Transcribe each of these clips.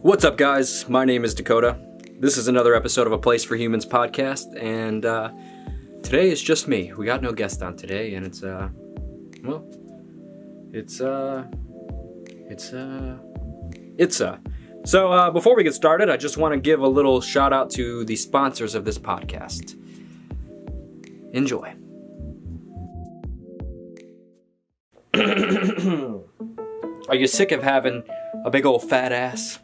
What's up, guys? My name is Dakota. This is another episode of A Place for Humans podcast, and today is just me. We got no guest on today, and So before we get started, I just want to give a little shout out to the sponsors of this podcast. Enjoy. Are you sick of having a big old fat ass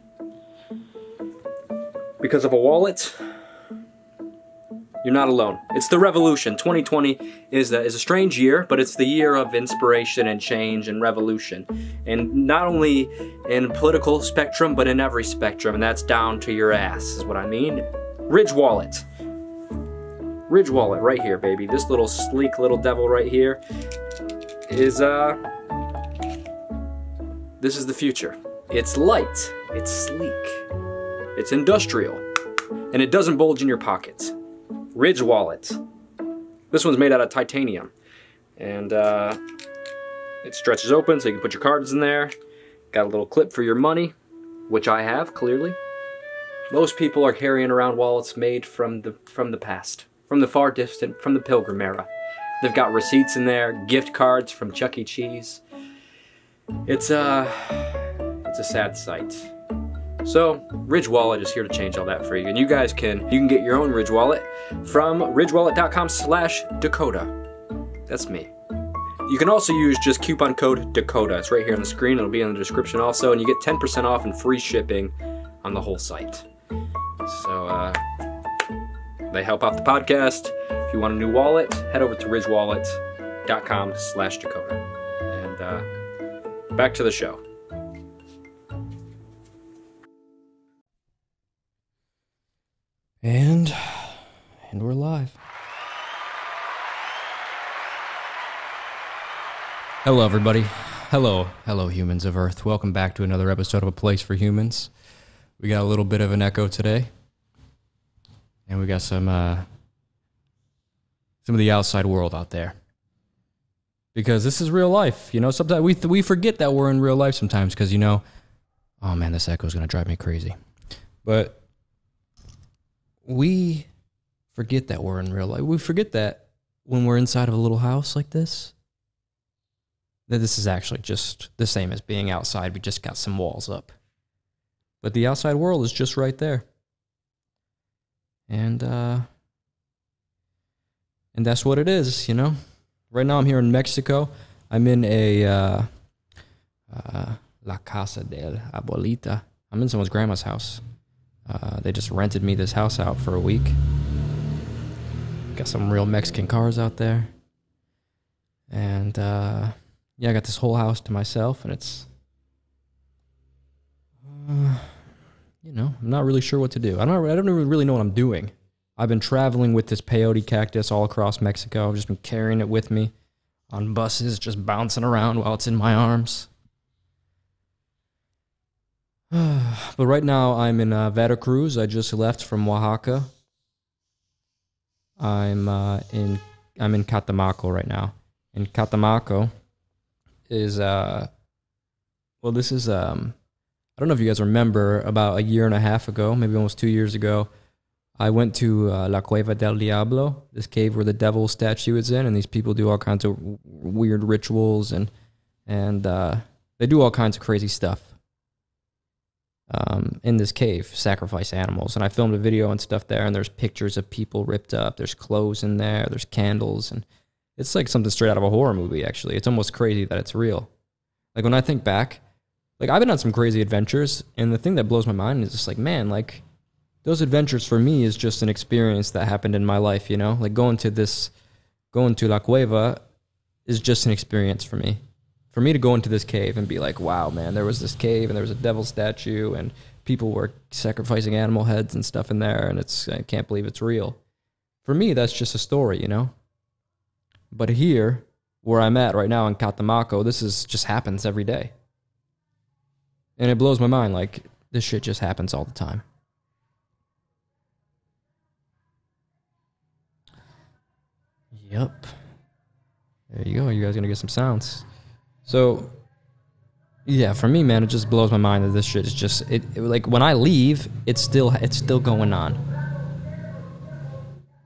because of a wallet? You're not alone. It's the revolution. 2020 is a strange year, but it's the year of inspiration and change and revolution. And not only in political spectrum, but in every spectrum, and that's down to your ass, is what I mean. Ridge Wallet. Ridge Wallet, right here, baby. This little sleek little devil right here is, this is the future. It's light, it's sleek, it's industrial, and it doesn't bulge in your pockets. Ridge Wallet. This one's made out of titanium, and it stretches open so you can put your cards in there. Got a little clip for your money, which I have, clearly. Most people are carrying around wallets made from the past, from the far distant, from the Pilgrim era. They've got receipts in there, gift cards from Chuck E. Cheese. It's a sad sight. So, Ridge Wallet is here to change all that for you. And you guys can get your own Ridge Wallet from ridgewallet.com/Dakota. That's me. You can also use just coupon code Dakota. It's right here on the screen. It'll be in the description also. And you get 10% off and free shipping on the whole site. So, they help out the podcast. If you want a new wallet, head over to ridgewallet.com/Dakota. And back to the show. And we're live. Hello, everybody. Hello, humans of Earth. Welcome back to another episode of A Place for Humans. We got a little bit of an echo today, and we got some of the outside world out there. Because this is real life, you know. Sometimes we forget that we're in real life sometimes, because oh man, this echo is gonna drive me crazy. But we forget that we're in real life. We forget that when we're inside of a little house like this, that this is actually just the same as being outside. We just got some walls up. But the outside world is just right there. And that's what it is, you know? Right now I'm here in Mexico. I'm in a La Casa del Abuelita. I'm in someone's grandma's house. They just rented me this house out for a week. Got some real Mexican cars out there. And, yeah, I got this whole house to myself, and it's, I'm not really sure what to do. I don't really know what I'm doing. I've been traveling with this peyote cactus all across Mexico. I've just been carrying it with me on buses, just bouncing around while it's in my arms. But right now I'm in Veracruz. I just left from Oaxaca. I'm in Catemaco right now. And Catemaco is this is I don't know if you guys remember, about a year and a half ago, maybe almost 2 years ago, I went to La Cueva del Diablo, this cave where the devil statue is in, and these people do all kinds of weird rituals and they do all kinds of crazy stuff. In this cave, sacrifice animals, and I filmed a video and stuff there, and there's pictures of people ripped up, there's clothes in there, there's candles, and it's like something straight out of a horror movie, actually. It's almost crazy that it's real. Like, when I think back, like, I've been on some crazy adventures, and the thing that blows my mind is just like, man, like, those adventures for me is just an experience that happened in my life, you know? Like, going to La Cueva is just an experience for me. For me to go into this cave and be like, wow, man, there was this cave and there was a devil statue and people were sacrificing animal heads and stuff in there, and I can't believe it's real. For me, that's just a story, you know? But here, where I'm at right now in Catemaco, this just happens every day. And it blows my mind, like, this shit just happens all the time. Yep. There you go. You guys are going to get some sounds. So, Yeah, for me, man, it just blows my mind that this shit is just like when I leave, it's still going on.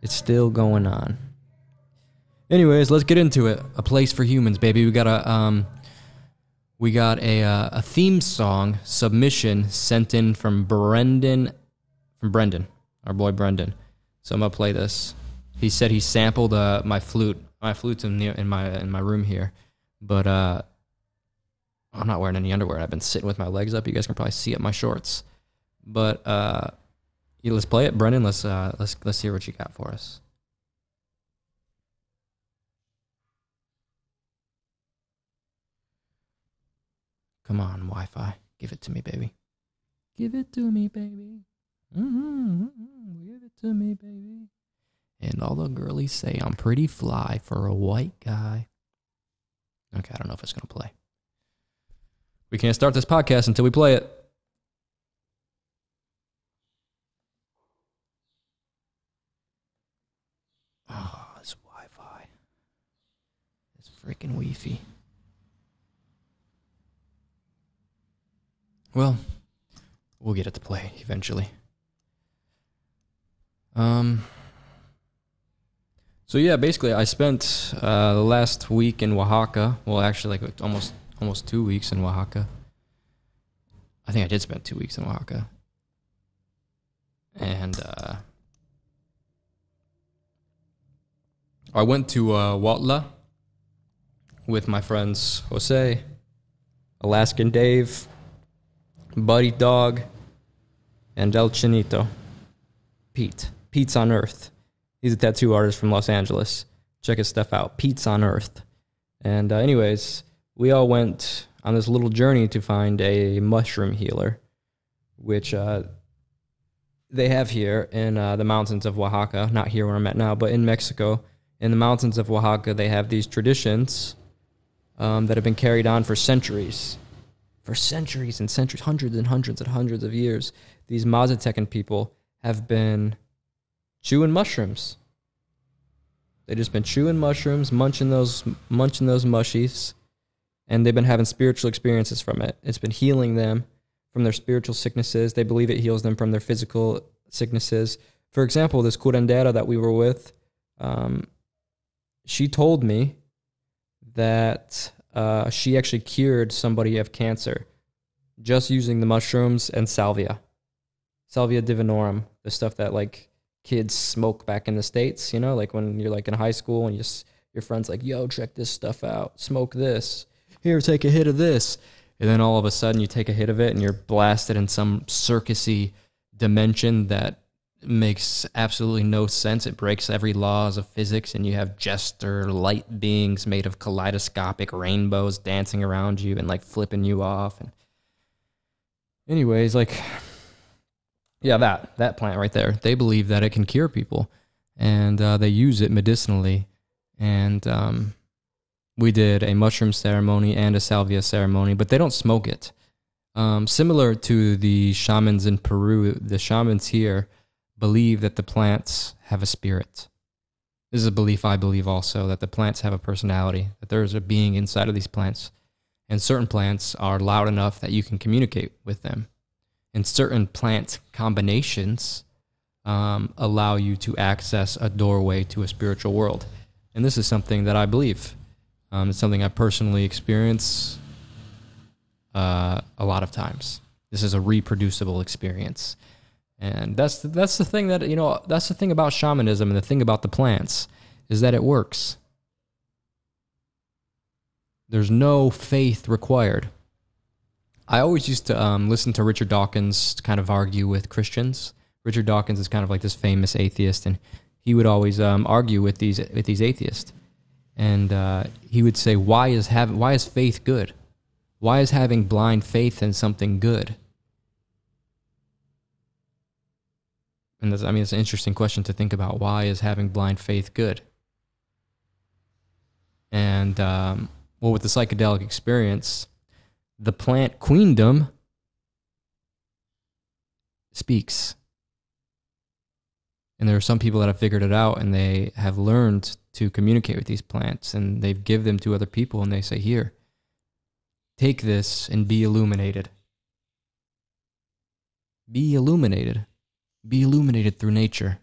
It's still going on. Anyways, let's get into it. A Place for Humans, baby. We got a theme song submission sent in from Brendan, our boy Brendan. So I'm gonna play this. He said he sampled my flute. My flute's in my room here, but I'm not wearing any underwear. I've been sitting with my legs up. You guys can probably see it in my shorts. But yeah, let's play it, Brendan. Let's hear what you got for us. Come on, Wi-Fi. Give it to me, baby. Give it to me, baby. Give it to me, baby. And all the girlies say I'm pretty fly for a white guy. Okay, I don't know if it's going to play. We can't start this podcast until we play it. Oh, this Wi-Fi. It's freaking Wi-Fi. Well, we'll get it to play eventually. So yeah, basically I spent the last week in Oaxaca. Well, actually like almost 2 weeks in Oaxaca. I think I did spend 2 weeks in Oaxaca. And I went to Huautla with my friends Jose, Alaskan Dave, Buddy Dog, and El Chinito. Pete's on Earth. He's a tattoo artist from Los Angeles. Check his stuff out. Pete's on Earth. And anyways, we all went on this little journey to find a mushroom healer, which they have here in the mountains of Oaxaca. Not here where I'm at now, but in Mexico. In the mountains of Oaxaca, they have these traditions that have been carried on for centuries. For centuries and centuries, hundreds and hundreds and hundreds of years, these Mazatecan people have been chewing mushrooms. They've just been chewing mushrooms, munching those mushies, and they've been having spiritual experiences from it. It's been healing them from their spiritual sicknesses. They believe it heals them from their physical sicknesses. For example, this curandera that we were with, she told me that she actually cured somebody of cancer just using the mushrooms and salvia divinorum, the stuff that like kids smoke back in the States, you know, like when you're like in high school and your friend's like, yo, check this stuff out, smoke this, here, take a hit of this, and then all of a sudden you take a hit of it and you're blasted in some circusy dimension that makes absolutely no sense. It breaks every laws of physics, and you have jester light beings made of kaleidoscopic rainbows dancing around you and like flipping you off. And anyways, like, yeah, that plant right there, they believe that it can cure people, and they use it medicinally. And we did a mushroom ceremony and a salvia ceremony, but they don't smoke it. Similar to the shamans in Peru, the shamans here believe that the plants have a spirit. This is a belief I believe also, that the plants have a personality, that there's a being inside of these plants. And certain plants are loud enough that you can communicate with them. And certain plant combinations allow you to access a doorway to a spiritual world. And this is something that I believe. It's something I personally experience a lot of times. This is a reproducible experience. And that's the thing that, you know, that's the thing about shamanism and the thing about the plants is that it works. There's no faith required. I always used to listen to Richard Dawkins kind of argue with Christians. Richard Dawkins is kind of like this famous atheist, and he would always argue with these atheists. And he would say, why is faith good? Why is having blind faith in something good? And it's an interesting question to think about. Why is having blind faith good? And well, with the psychedelic experience, the plant queendom speaks. And there are some people that have figured it out, and they have learned to communicate with these plants, and they give them to other people, and they say, here, Take this and be illuminated. Be illuminated. Be illuminated through nature.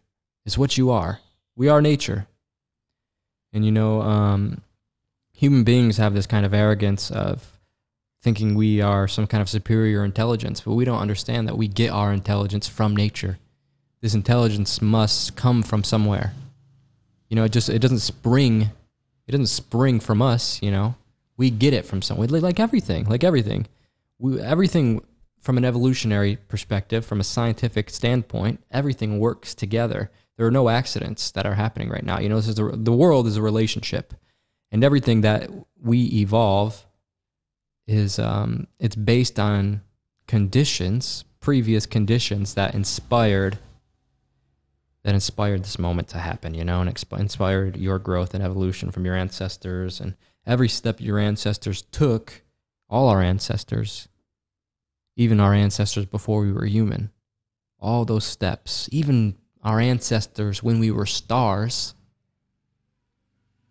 It's what you are. We are nature. And human beings have this kind of arrogance of thinking we are some kind of superior intelligence, but we don't understand that we get our intelligence from nature. This intelligence must come from somewhere. It doesn't spring from us, We get it from somewhere. Like everything. Everything from an evolutionary perspective, from a scientific standpoint, everything works together. There are no accidents that are happening right now. The world is a relationship, and everything that we evolve is it's based on previous conditions that inspired this moment to happen, and inspired your growth and evolution from your ancestors. And every step your ancestors took, all our ancestors, even our ancestors before we were human, all those steps, even our ancestors when we were stars,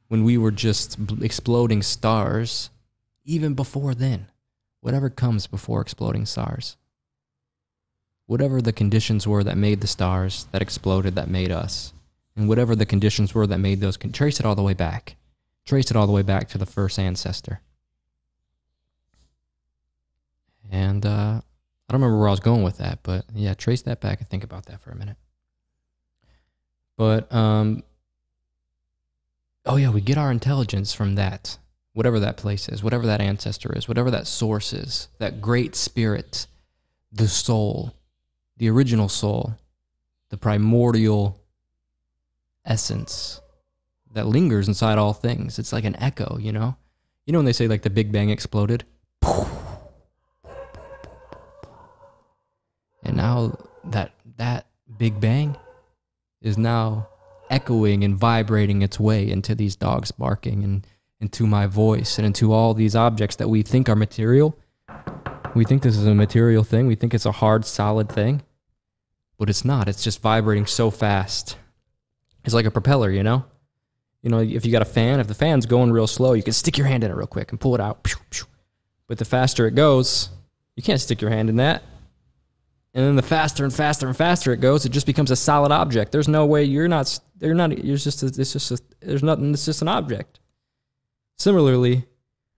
when we were just exploding stars, even before then, whatever comes before exploding stars, whatever the conditions were that made the stars that exploded, that made us, and whatever the conditions were that made those, trace it all the way back. Trace it all the way back to the first ancestor. And I don't remember where I was going with that, but yeah, trace that back and think about that for a minute. But, we get our intelligence from that, whatever that place is, whatever that ancestor is, whatever that source is, that great spirit, the soul, the original soul, the primordial essence that lingers inside all things. It's like an echo, when they say like the Big Bang exploded? And now that Big Bang is now echoing and vibrating its way into these dogs barking and into my voice and into all these objects that we think are material. We think this is a material thing. We think it's a hard, solid thing. But it's not. It's just vibrating so fast. It's like a propeller, if you got a fan, if the fan's going real slow, you can stick your hand in it real quick and pull it out. But the faster it goes, you can't stick your hand in that. And then the faster and faster and faster it goes, it just becomes a solid object. There's no way it's just an object. Similarly,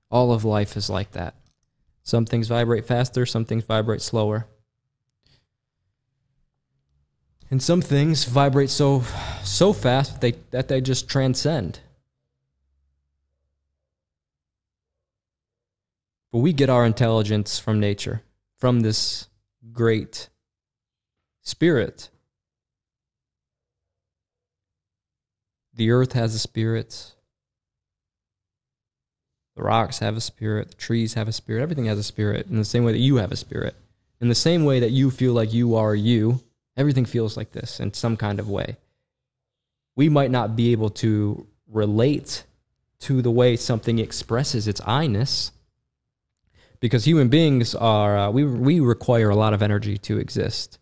all of life is like that. Some things vibrate faster, some things vibrate slower. And some things vibrate so fast that they just transcend. But we get our intelligence from nature, from this great spirit. The earth has a spirit. The rocks have a spirit. The trees have a spirit. Everything has a spirit in the same way that you have a spirit. In the same way that you feel like you are you, everything feels like this in some kind of way. We might not be able to relate to the way something expresses its I-ness, because human beings are, we require a lot of energy to exist.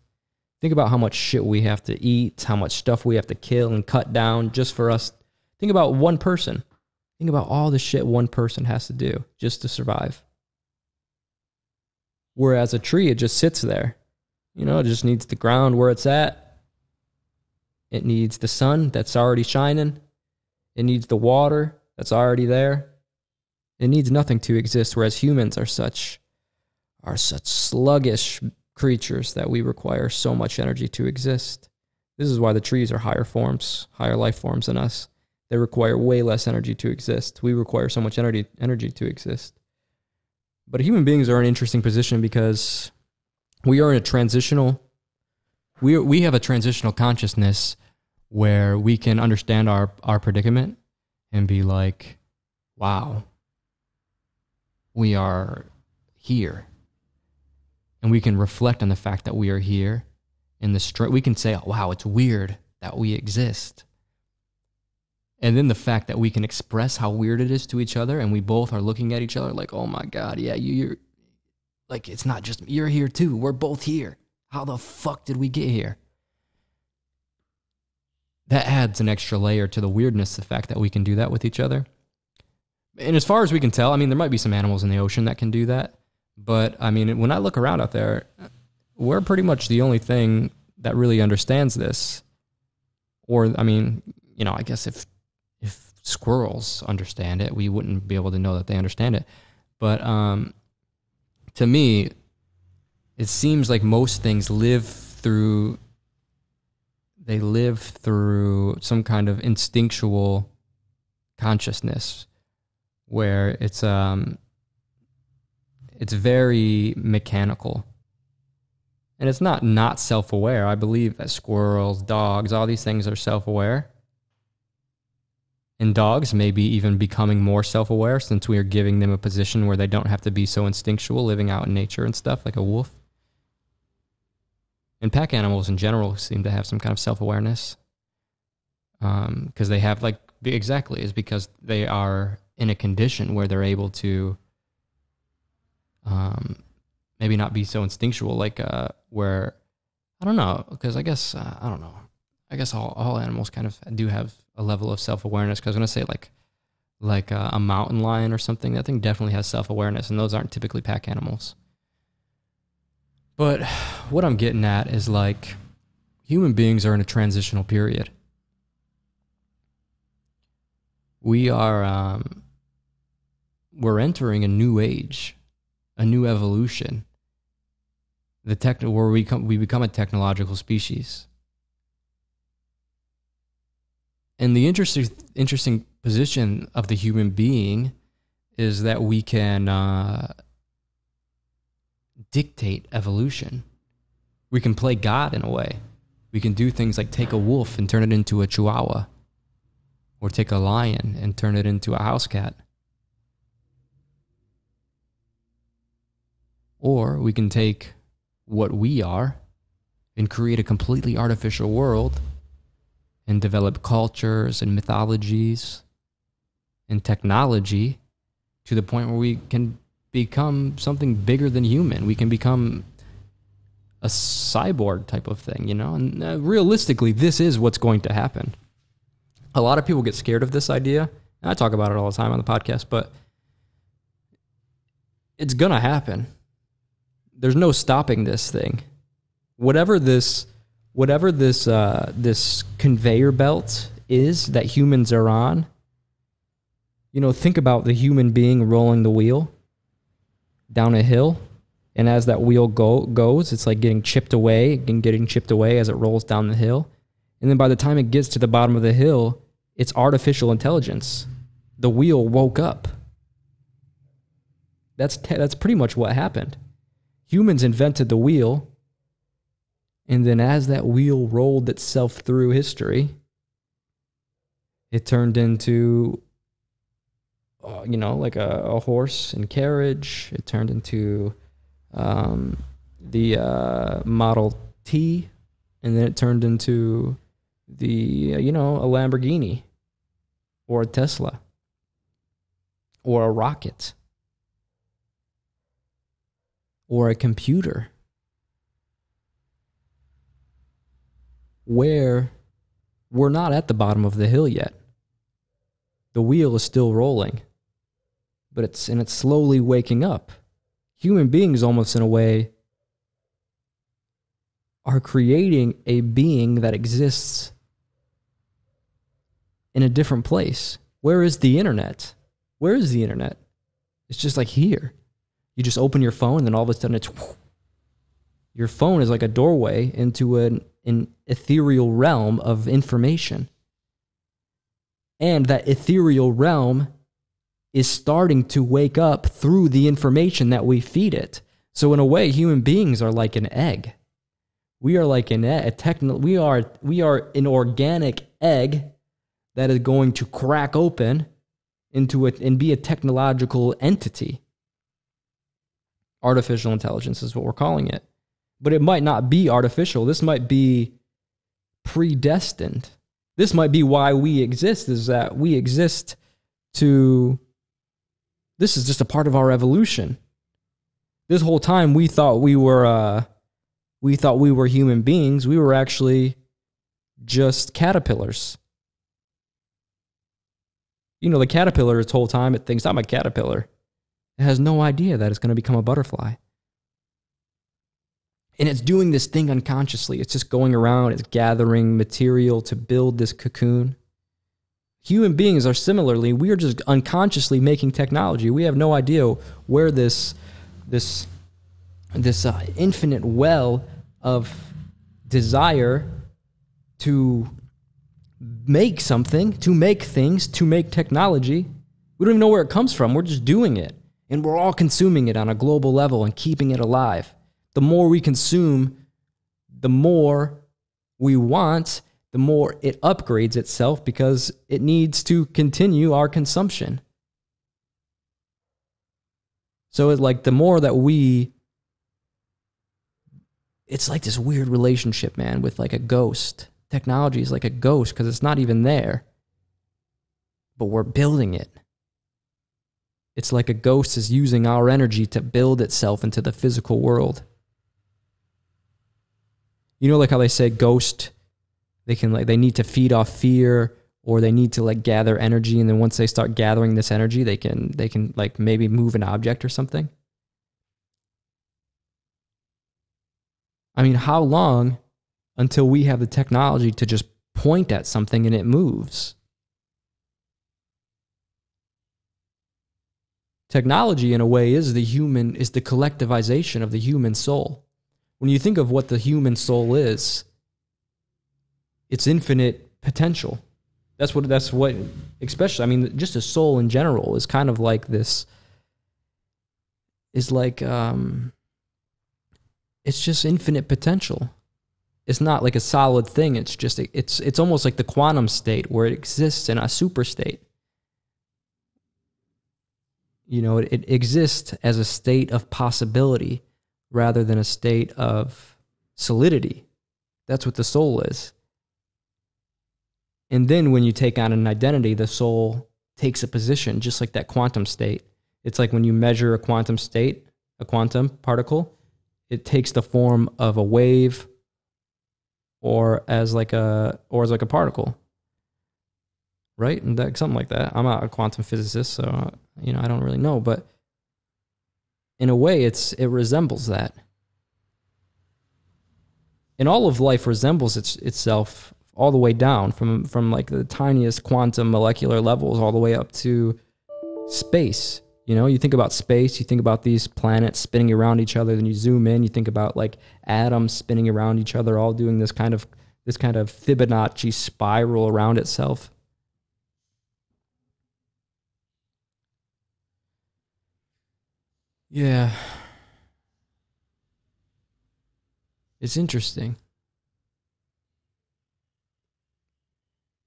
Think about how much shit we have to eat, how much stuff we have to kill and cut down just for us. Think about one person. Think about all the shit one person has to do just to survive. Whereas a tree, it just sits there. It just needs the ground where it's at. It needs the sun that's already shining. It needs the water that's already there. It needs nothing to exist, whereas humans are such sluggish creatures that we require so much energy to exist. This is why the trees are higher life forms than us. They require way less energy to exist. We require so much energy to exist. But human beings are in an interesting position because we are in a transitional, we have a transitional consciousness where we can understand our predicament and be like, wow, we are here. And we can reflect on the fact that we are here. We can say, oh, wow, it's weird that we exist. And then the fact that we can express how weird it is to each other, and we both are looking at each other like, oh my God, yeah, you're like, it's not just, you're here too. We're both here. How the fuck did we get here? That adds an extra layer to the weirdness, the fact that we can do that with each other. And as far as we can tell, I mean, there might be some animals in the ocean that can do that. But, I mean, when I look around out there, we're pretty much the only thing that really understands this. Or, I mean, you know, I guess if squirrels understand it, we wouldn't be able to know that they understand it. But to me, it seems like most things live through some kind of instinctual consciousness where it's very mechanical. And it's not self-aware. I believe that squirrels, dogs, all these things are self-aware. And dogs may be even becoming more self-aware since we are giving them a position where they don't have to be so instinctual, living out in nature and stuff, like a wolf. And pack animals in general seem to have some kind of self-awareness. Because they have, like, exactly, is because they are in a condition where they're able to maybe not be so instinctual, like where, I don't know, because I guess, I don't know. I guess all animals kind of do have a level of self-awareness, because I was going to say like a mountain lion or something, that thing definitely has self-awareness, and those aren't typically pack animals. But what I'm getting at is, like, human beings are in a transitional period. We're entering a new age, a new evolution, where we become a technological species. And the interesting position of the human being is that we can dictate evolution. We can play God in a way. We can do things like take a wolf and turn it into a chihuahua, or take a lion and turn it into a house cat. Or we can take what we are and create a completely artificial world and develop cultures and mythologies and technology to the point where we can become something bigger than human. We can become a cyborg type of thing, you know? And realistically, this is what's going to happen. A lot of people get scared of this idea, and I talk about it all the time on the podcast, but it's going to happen. There's no stopping this thing. Whatever this conveyor belt is that humans are on, you know, think about the human being rolling the wheel down a hill, and as that wheel goes, it's like getting chipped away as it rolls down the hill. And then by the time it gets to the bottom of the hill, it's artificial intelligence. The wheel woke up. That's pretty much what happened. Humans invented the wheel, and then as that wheel rolled itself through history, it turned into, like a horse and carriage. It turned into the Model T, and then it turned into a Lamborghini, or a Tesla, or a rocket, or a computer, where we're not at the bottom of the hill yet. The wheel is still rolling, but it's slowly waking up. Human beings, almost in a way, are creating a being that exists in a different place. Where is the internet? Where is the internet? It's just like here. You just open your phone, and then all of a sudden your phone is like a doorway into an ethereal realm of information. And that ethereal realm is starting to wake up through the information that we feed it. So in a way, human beings are like an egg. We are like we are an organic egg that is going to crack open into it and be a technological entity. Artificial intelligence is what we're calling it. But it might not be artificial. This might be predestined. This might be why we exist, is that we exist to... This is just a part of our evolution. This whole time we thought we were human beings. We were actually just caterpillars. You know, the caterpillar this whole time, it thinks, I'm a caterpillar. It has no idea that it's going to become a butterfly. And it's doing this thing unconsciously. It's just going around, it's gathering material to build this cocoon. Human beings are similarly, we are just unconsciously making technology. We have no idea where this infinite well of desire to make something, to make things, to make technology, we don't even know where it comes from. We're just doing it. And we're all consuming it on a global level and keeping it alive. The more we consume, the more we want, the more it upgrades itself because it needs to continue our consumption. So it's like the more that it's like this weird relationship, man, with like a ghost. Technology is like a ghost because it's not even there, but we're building it. It's like a ghost is using our energy to build itself into the physical world. You know, like how they say ghost, they need to feed off fear, or they need to like gather energy, and then once they start gathering this energy, they can like maybe move an object or something. I mean, how long until we have the technology to just point at something and it moves? Technology, in a way, is the collectivization of the human soul. When you think of what the human soul is, it's infinite potential. That's what, especially, I mean, just a soul in general is kind of like this, is like, it's just infinite potential. It's not like a solid thing. It's just, it's almost like the quantum state where it exists in a super state. You know, it exists as a state of possibility rather than a state of solidity. That's what the soul is. And then when you take on an identity, the soul takes a position, just like that quantum state. It's like when you measure a quantum state, a quantum particle, it takes the form of a wave or as like a particle. Right? And something like that. I'm not a quantum physicist, so you know, I don't really know, but in a way it resembles that. And all of life resembles itself all the way down from like the tiniest quantum molecular levels all the way up to space. You know, you think about space, you think about these planets spinning around each other, then you zoom in, you think about like atoms spinning around each other, all doing this kind of Fibonacci spiral around itself. Yeah. It's interesting.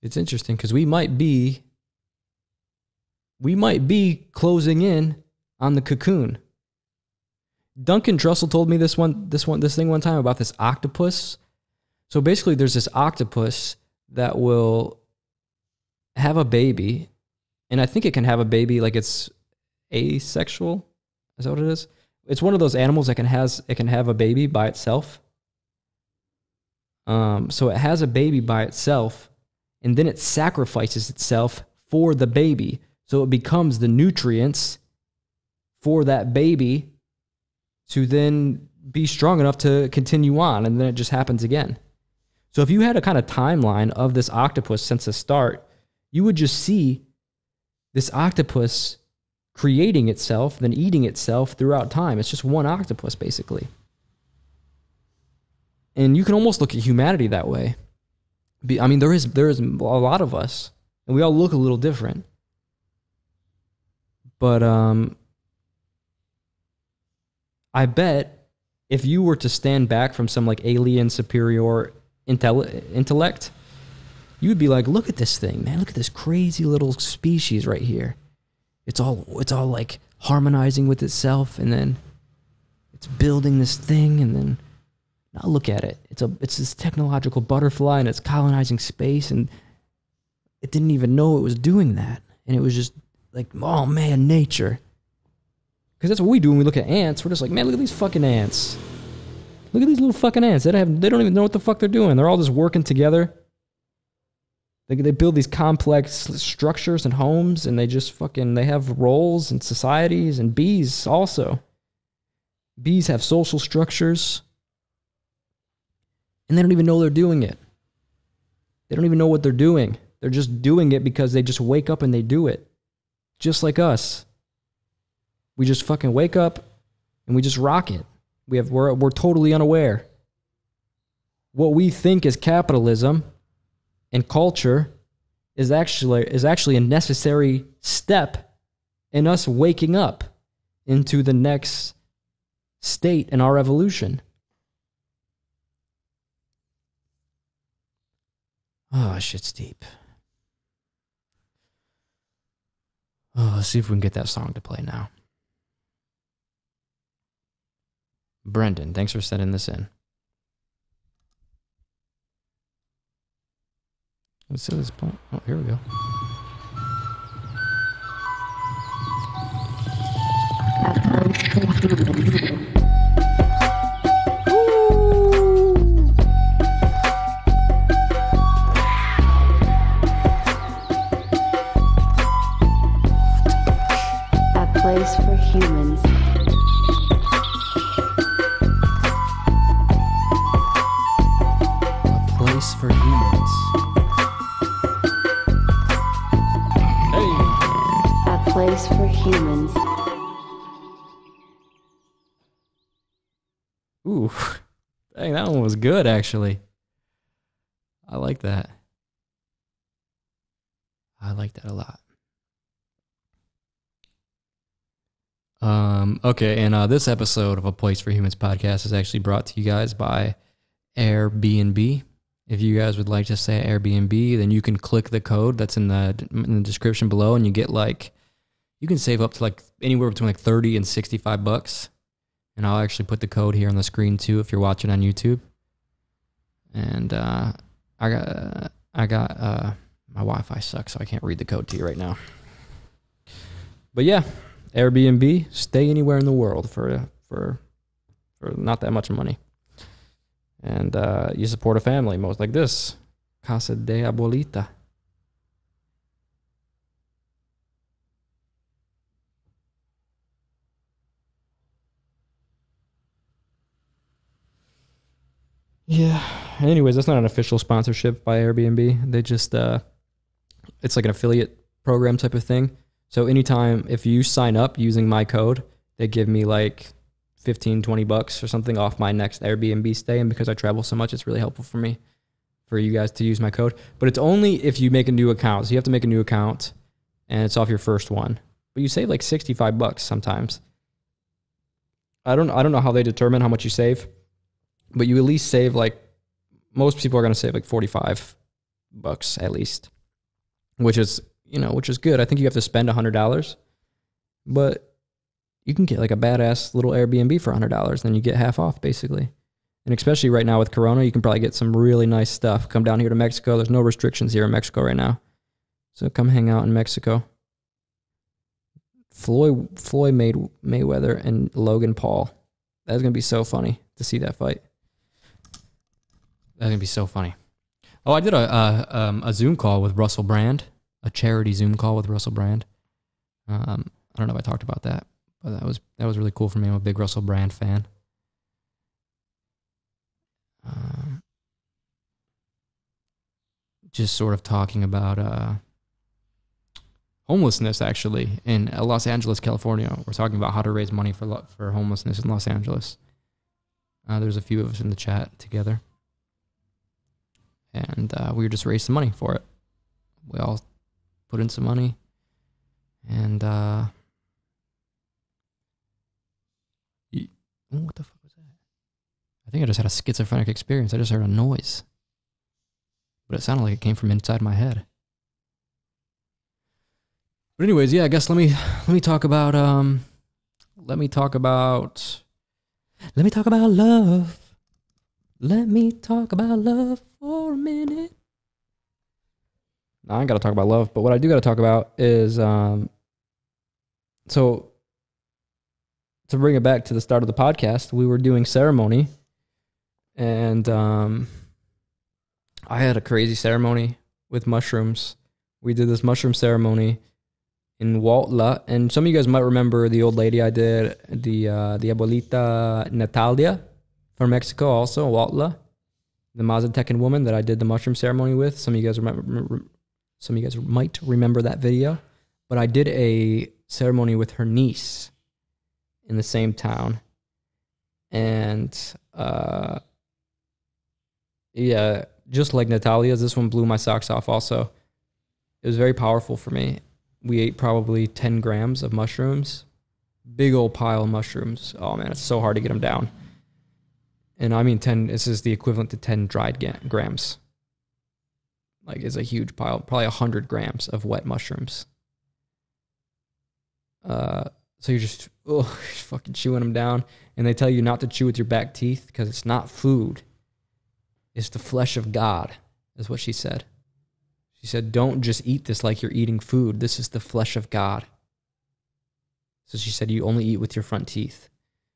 It's interesting because we might be closing in on the cocoon. Duncan Trussell told me this thing one time about this octopus. So basically there's this octopus that will have a baby, and I think it can have a baby like it's asexual. Is that what it is? It's one of those animals that can have a baby by itself. So it has a baby by itself, and then it sacrifices itself for the baby. So it becomes the nutrients for that baby to then be strong enough to continue on, and then it just happens again. So if you had a kind of timeline of this octopus since the start, you would just see this octopus creating itself, then eating itself throughout time. It's just one octopus, basically. And you can almost look at humanity that way. I mean, there is a lot of us, and we all look a little different. But I bet if you were to stand back from some like alien superior intellect, you would be like, look at this thing, man. Look at this crazy little species right here. It's all like harmonizing with itself, and then it's building this thing, and then now look at it. It's this technological butterfly, and it's colonizing space, and it didn't even know it was doing that. And it was just like, oh man, nature. Because that's what we do when we look at ants. We're just like, man, look at these fucking ants. Look at these little fucking ants. They don't even know what the fuck they're doing. They're all just working together. They build these complex structures and homes, and they have roles and societies, and bees also. Bees have social structures, and they don't even know they're doing it. They don't even know what they're doing. They're just doing it because they just wake up and they do it. Just like us. We just fucking wake up and we just rock it. We're totally unaware. What we think is capitalism and culture is actually a necessary step in us waking up into the next state in our evolution. Oh, shit's deep. Oh, let's see if we can get that song to play now. Brendan, thanks for sending this in. Let's see this point. Oh, here we go. A place for humans. A place for humans. A place for humans. Ooh, dang, that one was good, actually. I like that. I like that a lot. Okay, and this episode of A Place for Humans podcast is actually brought to you guys by AIRBNB. If you guys would like to say AIRBNB, then you can click the code that's in the description below, and you get you can save up to anywhere between $30 and $65. And I'll actually put the code here on the screen too if you're watching on YouTube. And I got my Wi-Fi sucks, so I can't read the code to you right now. But yeah, Airbnb, stay anywhere in the world for not that much money. And you support a family, most like this. Casa de Abuelita. Yeah. Anyways, that's not an official sponsorship by Airbnb. They just, it's like an affiliate program type of thing. So anytime, if you sign up using my code, they give me $15-20 or something off my next Airbnb stay. And because I travel so much, it's really helpful for me, for you guys to use my code. But it's only if you make a new account. So you have to make a new account and it's off your first one. But you save $65 sometimes. I don't know how they determine how much you save. But you at least save most people are going to save $45 at least, which is good. I think you have to spend $100, but you can get a badass little Airbnb for $100. Then you get half off basically. And especially right now with Corona, you can probably get some really nice stuff. Come down here to Mexico. There's no restrictions here in Mexico right now. So come hang out in Mexico. Floyd Mayweather and Logan Paul. That's going to be so funny to see that fight. That's going to be so funny. Oh, I did a Zoom call with Russell Brand, a charity Zoom call with Russell Brand. I don't know if I talked about that, but that was really cool for me. I'm a big Russell Brand fan. Just sort of talking about homelessness, actually, in Los Angeles, California. We're talking about how to raise money for homelessness in Los Angeles. There's a few of us in the chat together. And we just raised some money for it. We all put in some money. And what the fuck was that? I think I just had a schizophrenic experience. I just heard a noise. But it sounded like it came from inside my head. But anyways, yeah, I guess let me talk about love. Let me talk about love for a minute. No, I ain't got to talk about love, but what I do got to talk about is, so to bring it back to the start of the podcast, we were doing ceremony, and I had a crazy ceremony with mushrooms. We did this mushroom ceremony in Huautla, and some of you guys might remember the old lady I did, the abuelita Natalia from Mexico, also Huautla, the Mazatecan woman that I did the mushroom ceremony with. Some of you guys might remember that video, but I did a ceremony with her niece in the same town, and yeah, just like Natalia's, this one blew my socks off also. It was very powerful for me. We ate probably 10 grams of mushrooms. Big old pile of mushrooms. Oh man, it's so hard to get them down. And I mean 10, this is the equivalent to 10 dried grams. Like, it's a huge pile, probably 100 grams of wet mushrooms. So you're just fucking chewing them down. And they tell you not to chew with your back teeth because it's not food. It's the flesh of God, is what she said. She said, don't just eat this like you're eating food. This is the flesh of God. So she said, you only eat with your front teeth.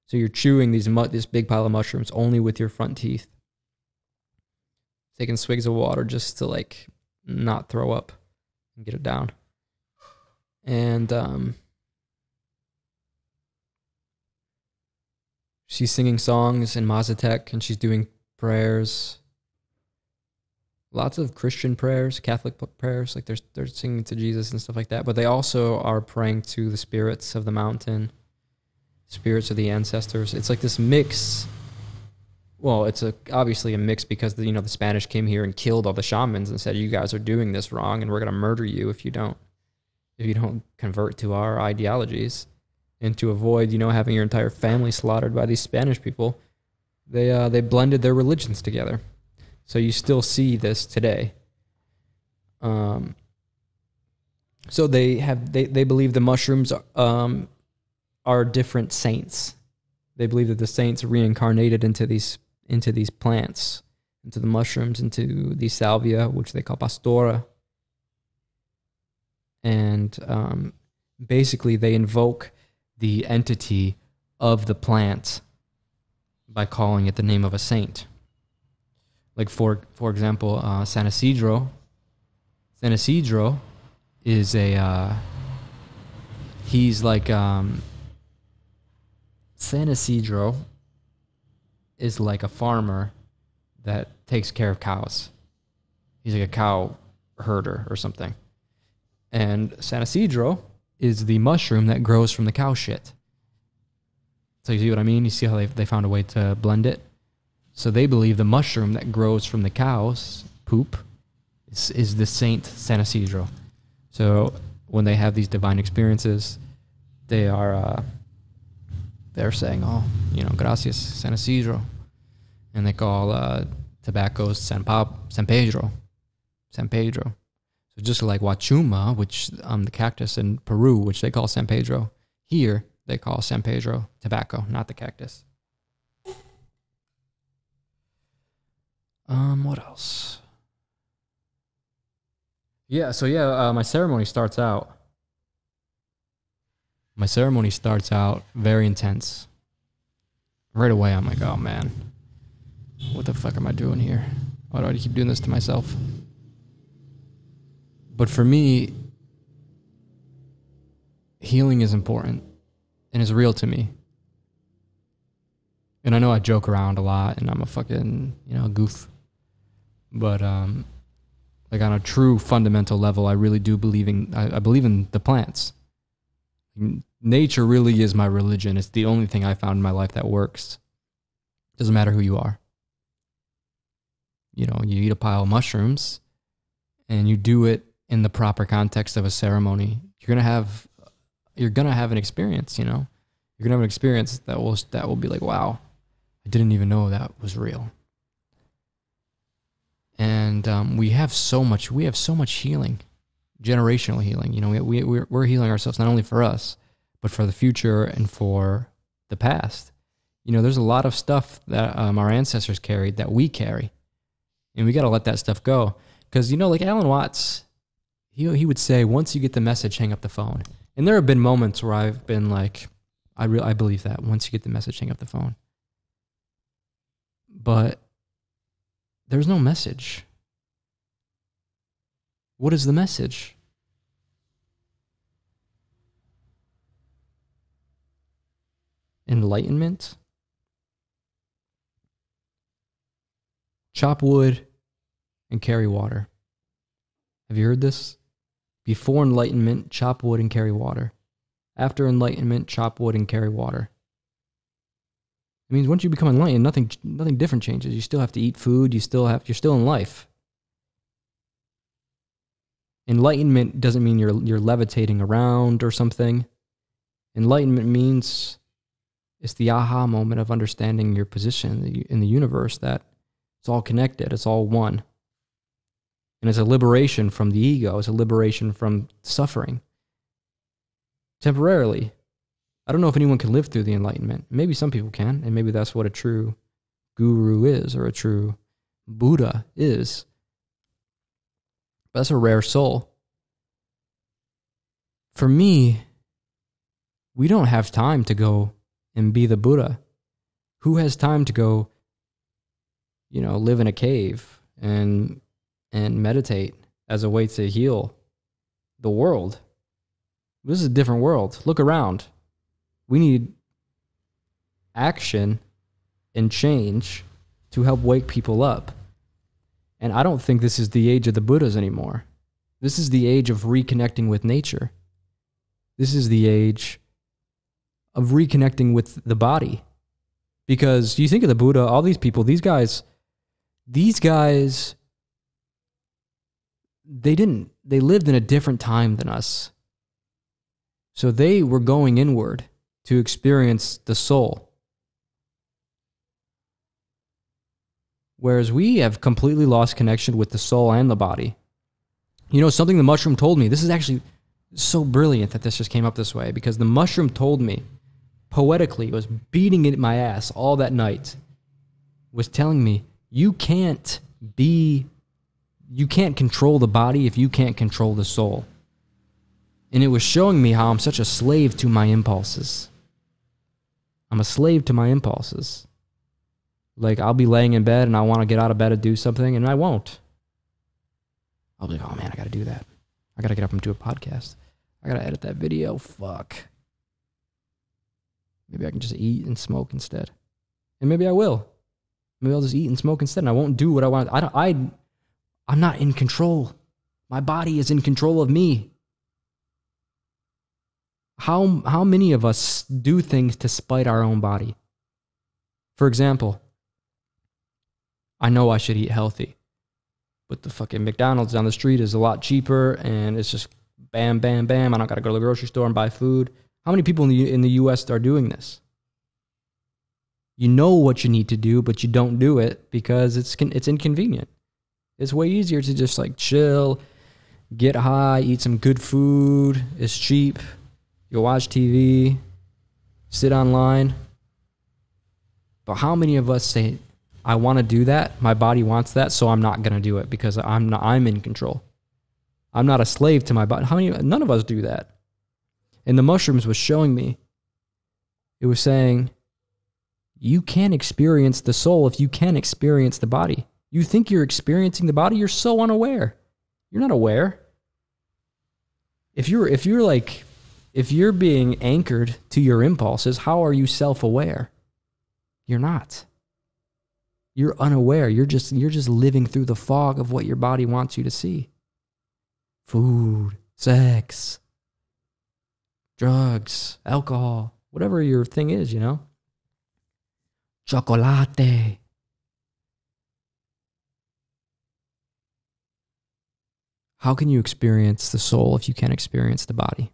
So you're chewing this big pile of mushrooms only with your front teeth. Taking swigs of water just to like not throw up and get it down. And she's singing songs in Mazatec, and she's doing prayers. Lots of Christian prayers, Catholic prayers, like they're singing to Jesus and stuff like that. But they also are praying to the spirits of the mountain, spirits of the ancestors. It's like this mix. Well, it's obviously a mix because the Spanish came here and killed all the shamans and said, you guys are doing this wrong, and we're going to murder you if you don't convert to our ideologies. And to avoid, having your entire family slaughtered by these Spanish people, they blended their religions together. So you still see this today. So they believe the mushrooms are different saints. They believe that the saints reincarnated into these plants, into the mushrooms, into the salvia, which they call pastora. And basically they invoke the entity of the plant by calling it the name of a saint. Like for example, San Isidro. San Isidro is he's like San Isidro is like a farmer that takes care of cows. He's like a cow herder or something. And San Isidro is the mushroom that grows from the cow shit. So you see what I mean? You see how they found a way to blend it? So they believe the mushroom that grows from the cow's poop is the Saint San Isidro. So when they have these divine experiences, they're saying, gracias San Isidro. And they call tobaccos San Pedro. San Pedro. So just like Huachuma, which the cactus in Peru, which they call San Pedro, here they call San Pedro tobacco, not the cactus. What else? Yeah, so my ceremony starts out. My ceremony starts out very intense. Right away, I'm like, oh man, what the fuck am I doing here? Why do I keep doing this to myself? But for me, healing is important and is real to me. And I know I joke around a lot and I'm a fucking, goof. But like on a true fundamental level, I really do believe I believe in the plants. Nature really is my religion. It's the only thing I found in my life that works. Doesn't matter who you are. You eat a pile of mushrooms and you do it in the proper context of a ceremony. You're gonna have an experience, You're gonna have an experience that will be like, wow, I didn't even know that was real. And we have so much healing, generational healing. We're healing ourselves not only for us, but for the future and for the past. There's a lot of stuff that our ancestors carried that we carry, and we got to let that stuff go. Because like Alan Watts, he would say, once you get the message, hang up the phone. And there have been moments where I've been like, I believe that once you get the message, hang up the phone. But there's no message. What is the message? Enlightenment? Chop wood and carry water. Have you heard this? Before enlightenment, chop wood and carry water. After enlightenment, chop wood and carry water. It means once you become enlightened, nothing different changes. You still have to eat food. You're still in life. Enlightenment doesn't mean you're levitating around or something. Enlightenment means it's the aha moment of understanding your position in the universe, that it's all connected, it's all one. And it's a liberation from the ego, it's a liberation from suffering. Temporarily. I don't know if anyone can live through the enlightenment. Maybe some people can, and maybe that's what a true guru is, or a true Buddha is. But that's a rare soul. For me, we don't have time to go and be the Buddha. Who has time to go, live in a cave and meditate as a way to heal the world? This is a different world. Look around. We need action and change to help wake people up. And I don't think this is the age of the Buddhas anymore. This is the age of reconnecting with nature. This is the age of reconnecting with the body. Because you think of the Buddha, all these people, these guys, they lived in a different time than us. So they were going inward to experience the soul. Whereas we have completely lost connection with the soul and the body. Something the mushroom told me, this is actually so brilliant that this just came up this way, because the mushroom told me, poetically, was beating it in my ass all that night, was telling me, you can't control the body if you can't control the soul. And it was showing me how I'm such a slave to my impulses. I'm a slave to my impulses. Like, I'll be laying in bed and I want to get out of bed and do something, and I won't. I'll be like, oh man, I got to do that. I got to get up and do a podcast. I got to edit that video. Fuck. Maybe I can just eat and smoke instead. And maybe I will. Maybe I'll just eat and smoke instead, and I won't do what I want. I'm not in control. My body is in control of me. How many of us do things to spite our own body? For example, I know I should eat healthy, but the fucking McDonald's down the street is a lot cheaper, and it's just bam, bam, bam. I don't got to go to the grocery store and buy food. How many people in the U.S. are doing this? You know what you need to do, but you don't do it because it's inconvenient. It's way easier to just like chill, get high, eat some good food. It's cheap. You'll watch TV, sit online. But how many of us say, I want to do that, my body wants that, so I'm not going to do it because I'm in control. I'm not a slave to my body. None of us do that. And the mushrooms was showing me, it was saying, you can't experience the soul if you can't experience the body. You think you're experiencing the body, you're so unaware. You're not aware. If you're being anchored to your impulses, how are you self-aware? You're not. You're unaware. You're just living through the fog of what your body wants you to see. Food, sex, drugs, alcohol, whatever your thing is, Chocolate. How can you experience the soul if you can't experience the body?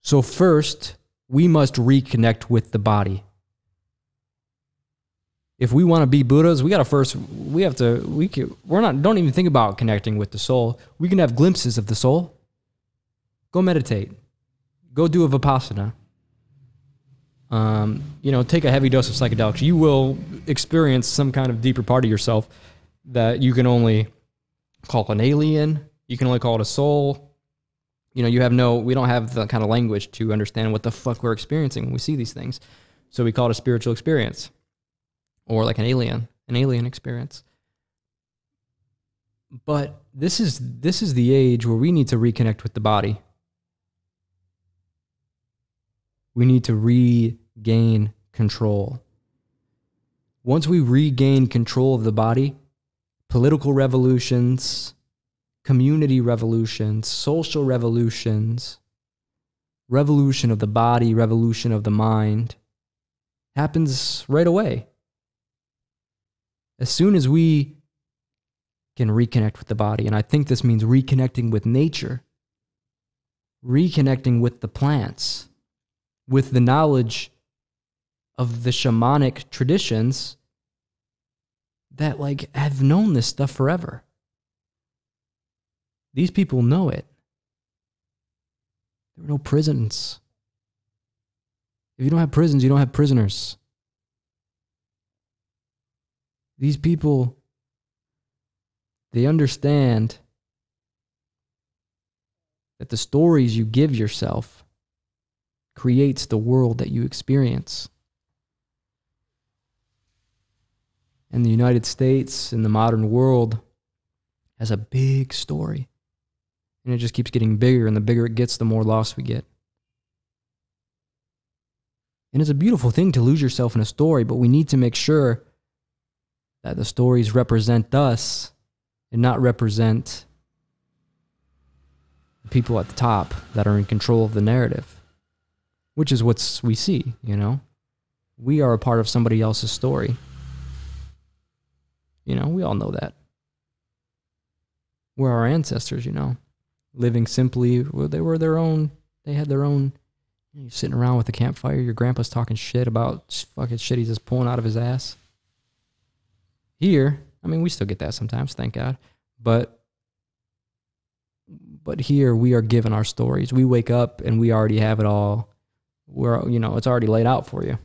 So first, we must reconnect with the body. If we want to be Buddhas, don't even think about connecting with the soul. We can have glimpses of the soul. Go meditate. Go do a Vipassana. Take a heavy dose of psychedelics. You will experience some kind of deeper part of yourself that you can only call an alien. You can only call it a soul. We don't have the kind of language to understand what the fuck we're experiencing when we see these things. So we call it a spiritual experience. Or like an alien experience. But this is the age where we need to reconnect with the body. We need to regain control. Once we regain control of the body, political revolutions, community revolutions, social revolutions, revolution of the body, revolution of the mind, happens right away. As soon as we can reconnect with the body, and I think this means reconnecting with nature, reconnecting with the plants, with the knowledge of the shamanic traditions that like have known this stuff forever. These people know it. There were no prisons. If you don't have prisons, you don't have prisoners. These people, they understand that the stories you give yourself creates the world that you experience. And the United States and the modern world has a big story. And it just keeps getting bigger, and the bigger it gets, the more lost we get. And it's a beautiful thing to lose yourself in a story, but we need to make sure that the stories represent us and not represent the people at the top that are in control of the narrative, which is what we see, you know? We are a part of somebody else's story. You know, we all know that. We're our ancestors, you know, living simply. Well, they were their own, they had their own, you know, you're sitting around with a campfire, your grandpa's talking shit about fucking shit he's just pulling out of his ass. Here, I mean, we still get that sometimes, thank God. But here we are given our stories. We wake up and we already have it all. We're, you know, it's already laid out for you.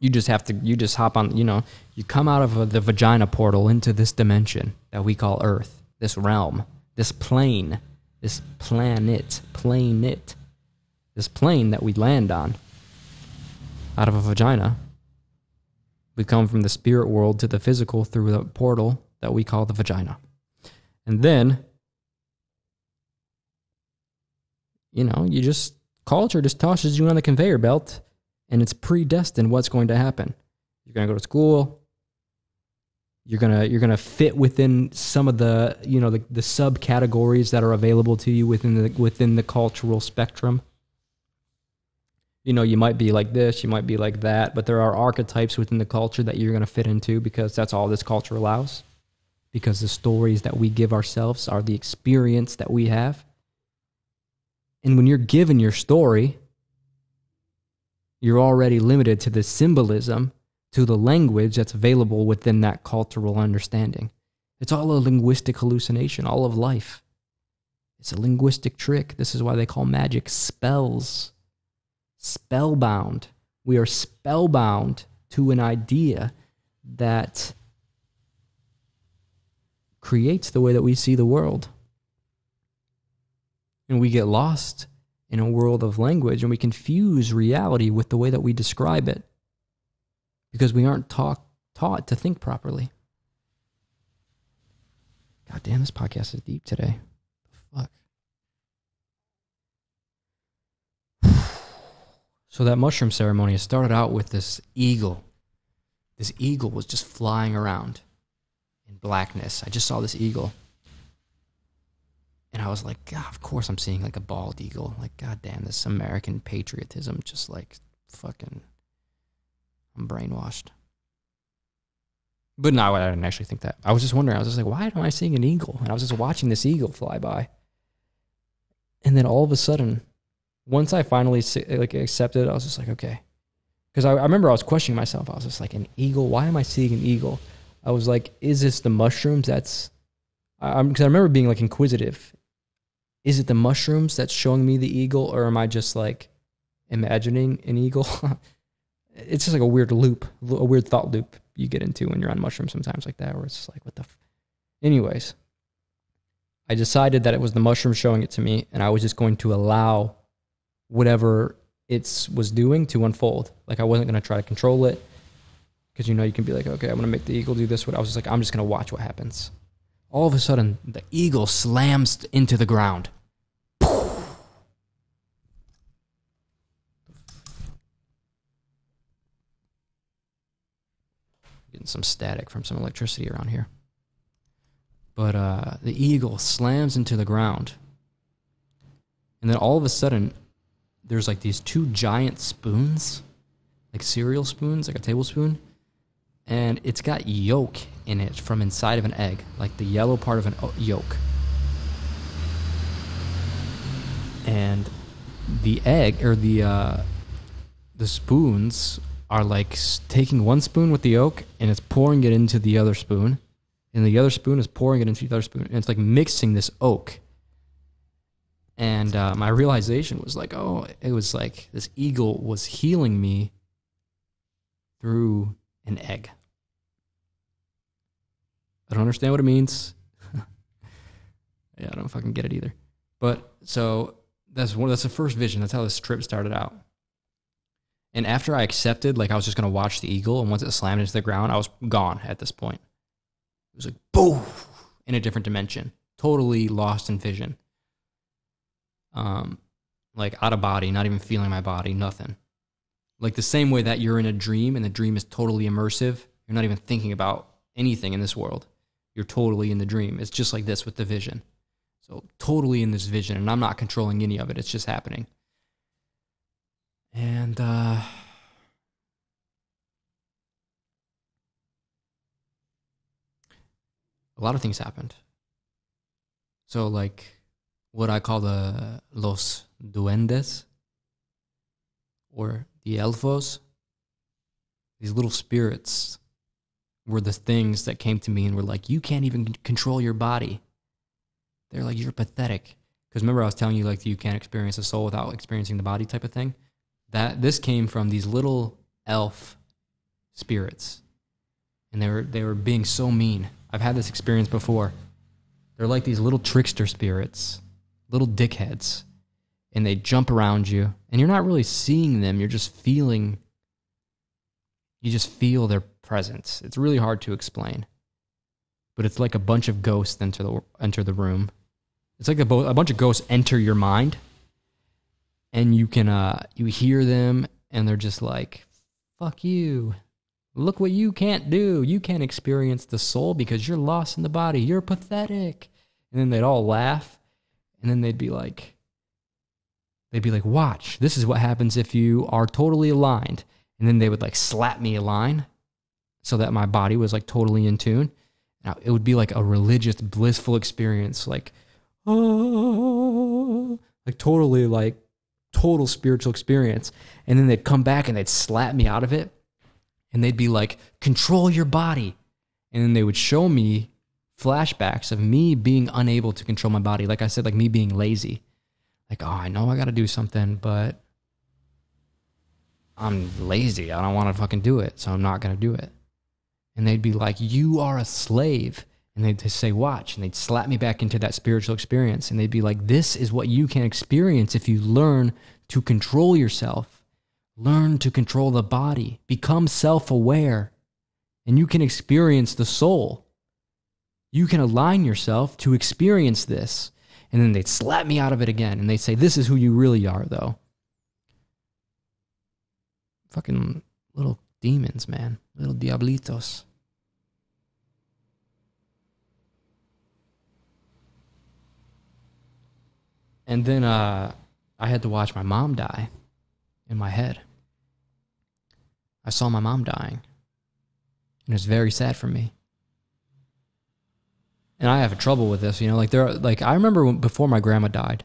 You just have to, you just hop on, you know, you come out of the vagina portal into this dimension that we call Earth, this realm, this plane, this planet, this plane that we land on out of a vagina. We come from the spirit world to the physical through the portal that we call the vagina. And then, you know, you just, culture just tosses you on the conveyor belt, and it's predestined what's going to happen. You're going to go to school. You're going to fit within some of the, you know, the subcategories that are available to you within the cultural spectrum. You know, you might be like this, you might be like that, but there are archetypes within the culture that you're going to fit into because that's all this culture allows. Because the stories that we give ourselves are the experience that we have. And when you're given your story, you're already limited to the symbolism, to the language that's available within that cultural understanding. It's all a linguistic hallucination, all of life. It's a linguistic trick. This is why they call magic spells. Spellbound. We are spellbound to an idea that creates the way that we see the world. And we get lost in a world of language, and we confuse reality with the way that we describe it because we aren't taught to think properly. God damn, this podcast is deep today. Fuck. So that mushroom ceremony, it started out with this eagle. This eagle was just flying around in blackness. I just saw this eagle. And I was like, God, of course I'm seeing like a bald eagle. Like, God damn, this American patriotism, just like fucking, I'm brainwashed. But no, I didn't actually think that. I was just wondering, I was just like, why am I seeing an eagle? And I was just watching this eagle fly by. And then all of a sudden, once I finally like accepted it, I was just like, okay. Because I remember I was questioning myself. I was just like, an eagle? Why am I seeing an eagle? I was like, is this the mushrooms? Because I remember being like inquisitive. Is it the mushrooms that's showing me the eagle, or am I just like imagining an eagle? It's just like a weird loop, a weird thought loop you get into when you're on mushrooms sometimes like that, where it's just like, what the Anyways, I decided that it was the mushroom showing it to me, and I was just going to allow whatever it was doing to unfold. Like, I wasn't going to try to control it, because, you know, you can be like, okay, I'm going to make the eagle do this. I was just like, I'm just going to watch what happens. All of a sudden, the eagle slams into the ground. Getting some static from some electricity around here. But the eagle slams into the ground. And then all of a sudden, there's like these two giant spoons, like cereal spoons, like a tablespoon. And it's got yolk in it from inside of an egg, like the yellow part of an yolk. And the egg, or the spoons are like taking one spoon with the yolk and it's pouring it into the other spoon. And the other spoon is pouring it into the other spoon. And it's like mixing this oak. And my realization was like, oh, it was like this eagle was healing me through an egg. I don't understand what it means. Yeah, I don't fucking get it either. But so that's the first vision. That's how this trip started out. And after I accepted, like I was just going to watch the eagle, and once it slammed into the ground, I was gone at this point. It was like, boom, in a different dimension. Totally lost in vision. Like out of body, not even feeling my body, nothing. Like the same way that you're in a dream, and the dream is totally immersive. You're not even thinking about anything in this world. You're totally in the dream. It's just like this with the vision. So totally in this vision, and I'm not controlling any of it. It's just happening. And a lot of things happened. So like what I call the los duendes, or the elfos, these little spirits were the things that came to me and were like, you can't even control your body. They're like, you're pathetic. Because remember I was telling you like you can't experience a soul without experiencing the body type of thing? This came from these little elf spirits. And they were being so mean. I've had this experience before. They're like these little trickster spirits, little dickheads. And they jump around you. And you're not really seeing them, you're just feeling, you just feel their presence. It's really hard to explain. But it's like a bunch of ghosts enter the room. It's like a bunch of ghosts enter your mind. And you can you hear them, and they're just like, fuck you. Look what you can't do. You can't experience the soul because you're lost in the body. You're pathetic. And then they'd all laugh. And then they'd be like, watch. This is what happens if you are totally aligned. And then they would like slap me a line so that my body was like totally in tune. Now it would be like a religious, blissful experience. Like, oh, like totally like total spiritual experience. And then they'd come back and they'd slap me out of it. And they'd be like, control your body. And then they would show me flashbacks of me being unable to control my body. Like I said, like me being lazy. Like, oh, I know I got to do something, but I'm lazy. I don't want to fucking do it, so I'm not going to do it. And they'd be like, you are a slave. And they'd say, watch. And they'd slap me back into that spiritual experience. And they'd be like, this is what you can experience if you learn to control yourself. Learn to control the body. Become self-aware. And you can experience the soul. You can align yourself to experience this. And then they'd slap me out of it again. And they'd say, this is who you really are, though. Fucking little demons, man. Little diablitos. And then I had to watch my mom die in my head. I saw my mom dying. And it was very sad for me. And I have trouble with this, you know, like I remember before my grandma died,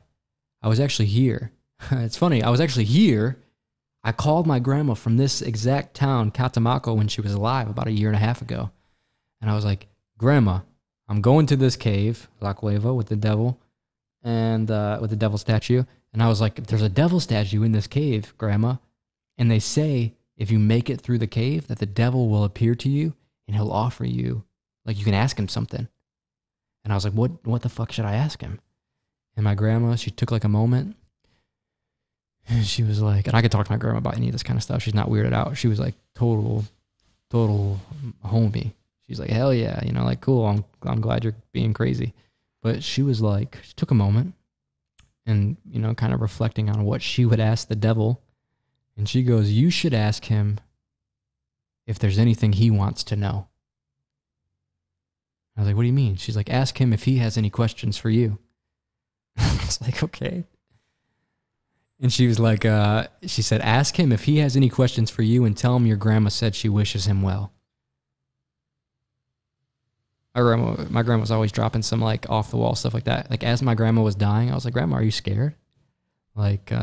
I was actually here. It's funny, I was actually here. I called my grandma from this exact town, Catemaco, when she was alive about 1.5 years ago. And I was like, Grandma, I'm going to this cave, La Cueva, with the devil, and with the devil statue. And I was like, there's a devil statue in this cave, Grandma. And they say, if you make it through the cave, that the devil will appear to you, and he'll offer you, like you can ask him something. And I was like, what the fuck should I ask him? And my grandma, she took like a moment. And she was like, and I could talk to my grandma about any of this kind of stuff. She's not weirded out. She was like total homie. She's like, hell yeah, like, cool. I'm glad you're being crazy. But she was like, she took a moment and, kind of reflecting on what she would ask the devil. And she goes, you should ask him if there's anything he wants to know. I was like, what do you mean? She's like, ask him if he has any questions for you. I was like, okay. And she was like, she said, ask him if he has any questions for you and tell him your grandma said she wishes him well. My grandma was always dropping some like off the wall stuff like that. Like as my grandma was dying, I was like, Grandma, are you scared? Like,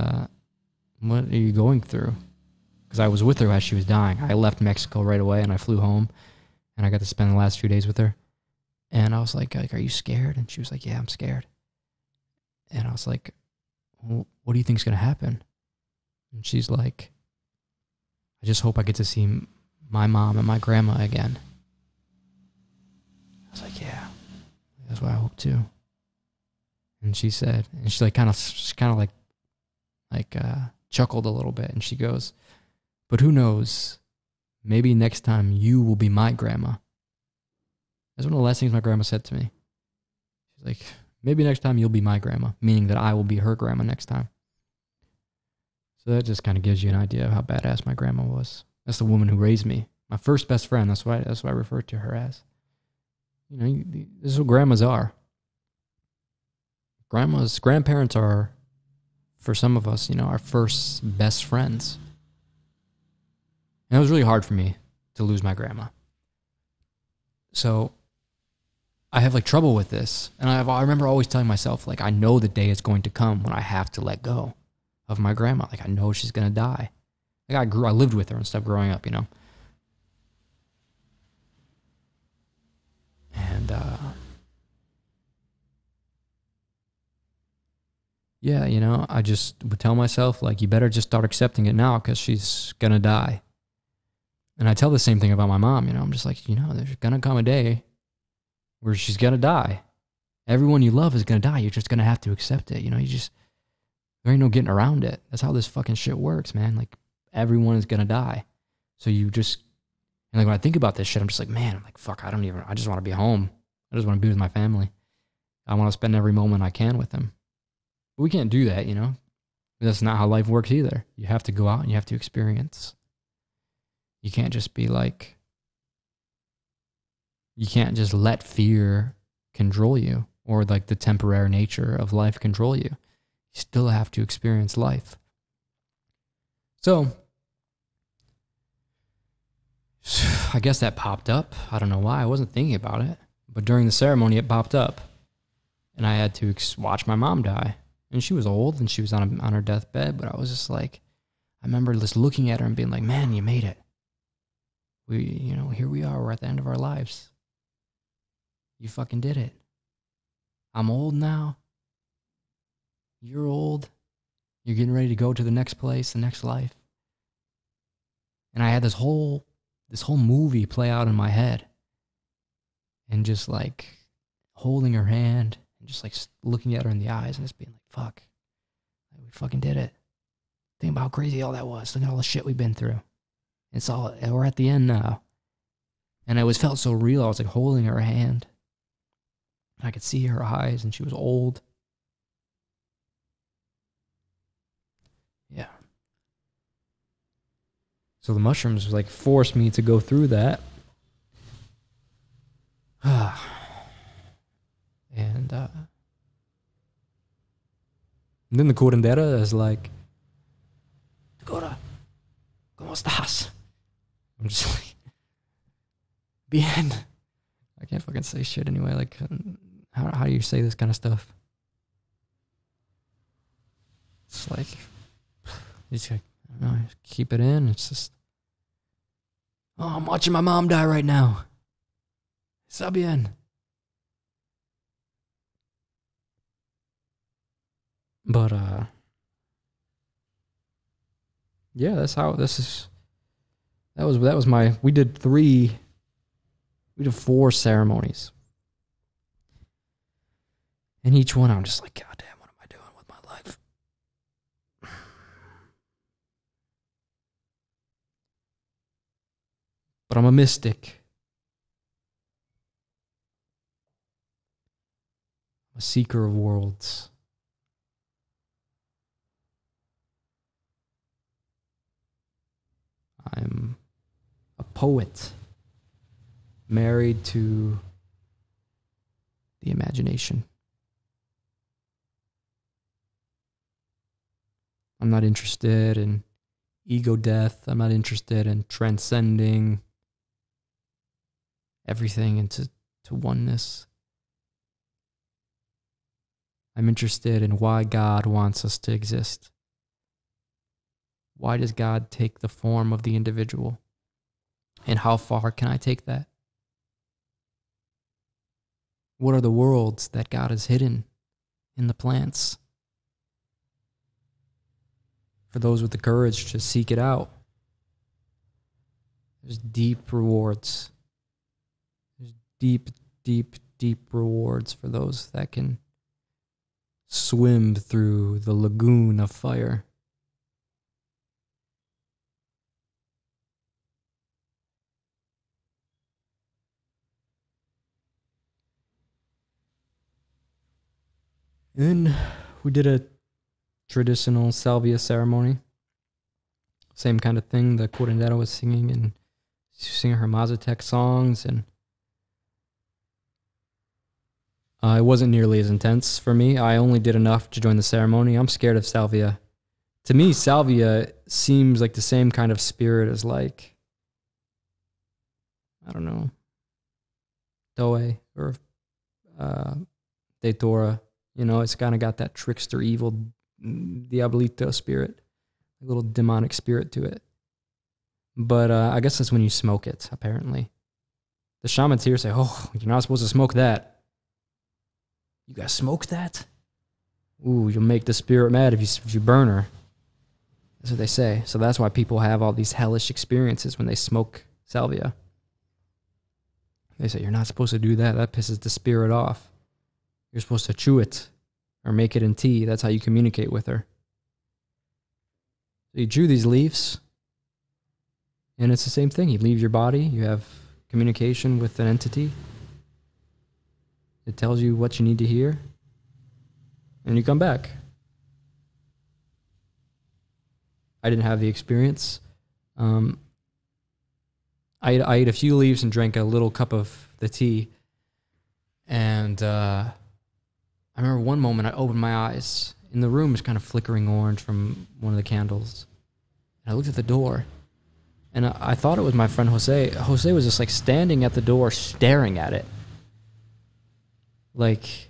what are you going through? Because I was with her as she was dying. I left Mexico right away and I flew home and I got to spend the last few days with her. And I was like, are you scared? And she was like, yeah, I'm scared. And I was like, well, what do you think's going to happen? And she's like, I just hope I get to see my mom and my grandma again. I was like, yeah, that's what I hope too. And she said, and she kind of chuckled a little bit. And she goes, but who knows? Maybe next time you will be my grandma. That's one of the last things my grandma said to me. She's like, maybe next time you'll be my grandma, meaning that I will be her grandma next time. So that just kind of gives you an idea of how badass my grandma was. That's the woman who raised me. My first best friend. That's what I refer to her as. This is what grandmas are. Grandparents are, for some of us, our first best friends. And it was really hard for me to lose my grandma. So I have like trouble with this. And I remember always telling myself, like, I know the day is going to come when I have to let go of my grandma. Like, I know she's going to die. Like, I lived with her and stuff growing up, And, yeah, I just would tell myself, like, you better just start accepting it now because she's going to die. And I tell the same thing about my mom, I'm just like, there's going to come a day where she's going to die. Everyone you love is going to die. You're just going to have to accept it. There ain't no getting around it. That's how this fucking shit works, man. Like, everyone is going to die. So and like, when I think about this shit, I'm just like, man, I'm like, fuck, I just want to be home. I just want to be with my family. I want to spend every moment I can with them. But we can't do that, That's not how life works either. You have to go out and you have to experience. You can't just be like, you can't just let fear control you or like the temporary nature of life control you. You still have to experience life. So, I guess that popped up. I don't know why. I wasn't thinking about it. But during the ceremony, it popped up. And I had to watch my mom die. And she was old and she was on her deathbed. But I was just like, I remember just looking at her and being like, man, you made it. Here we are. We're at the end of our lives. You fucking did it. I'm old now. You're old. You're getting ready to go to the next place, the next life. And I had this whole movie play out in my head. And just like holding her hand and just like looking at her in the eyes and just being like, fuck, we fucking did it. Think about how crazy all that was. Look at all the shit we've been through. We're at the end now. And it felt so real. I was like holding her hand. I could see her eyes and she was old. Yeah. So the mushrooms like forced me to go through that. And then the curandera is like, Dakota, ¿cómo estás? I'm just like, bien. I can't fucking say shit anyway. Like, how do you say this kind of stuff? It's like, you just like, I don't know, keep it in. It's just, oh, I'm watching my mom die right now. Está bien. But, yeah, that's how this is. That was my, we did 4 ceremonies. And each one I'm just like, God damn, what am I doing with my life? But I'm a mystic. a seeker of worlds. I'm a poet married to the imagination. I'm not interested in ego death. I'm not interested in transcending everything into oneness. I'm interested in why God wants us to exist. Why does God take the form of the individual? And how far can I take that? What are the worlds that God has hidden in the plants? For those with the courage to seek it out, there's deep rewards. There's deep, deep, deep rewards for those that can swim through the lagoon of fire. And then we did a traditional Salvia ceremony. Same kind of thing. The curandera was singing and singing her Mazatec songs, and it wasn't nearly as intense for me. I only did enough to join the ceremony. I'm scared of Salvia. To me, Salvia seems like the same kind of spirit as, like, I don't know, Doe or Datora. You know, it's kind of got that trickster, evil, diablito spirit, a little demonic spirit to it. But I guess that's when you smoke it, apparently. The shamans here say, oh, you're not supposed to smoke that. You gotta smoke that? Ooh, you'll make the spirit mad if you burn her. That's what they say. So that's why people have all these hellish experiences when they smoke salvia. They say, you're not supposed to do that. That pisses the spirit off. You're supposed to chew it or make it in tea. That's how you communicate with her. So you chew these leaves, and it's the same thing. You leave your body. You have communication with an entity. It tells you what you need to hear, and you come back. I didn't have the experience. I ate a few leaves and drank a little cup of the tea, and I remember one moment I opened my eyes, and the room was kind of flickering orange from one of the candles. And I looked at the door, and I thought it was my friend Jose. Jose was just like standing at the door staring at it. Like,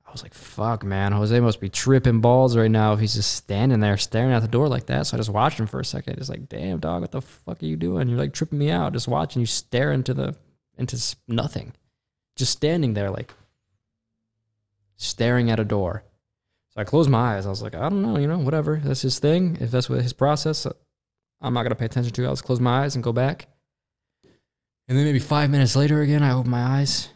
I was like, fuck, man, Jose must be tripping balls right now if he's just standing there staring at the door like that. So I just watched him for a second. It's like, damn, dog, what the fuck are you doing? You're like tripping me out just watching you stare into nothing. Just standing there like staring at a door. So I closed my eyes. I was like, I don't know, whatever. That's his thing. If that's what his process, I'm not going to pay attention to it. I'll just close my eyes and go back. And then maybe 5 minutes later again, I open my eyes.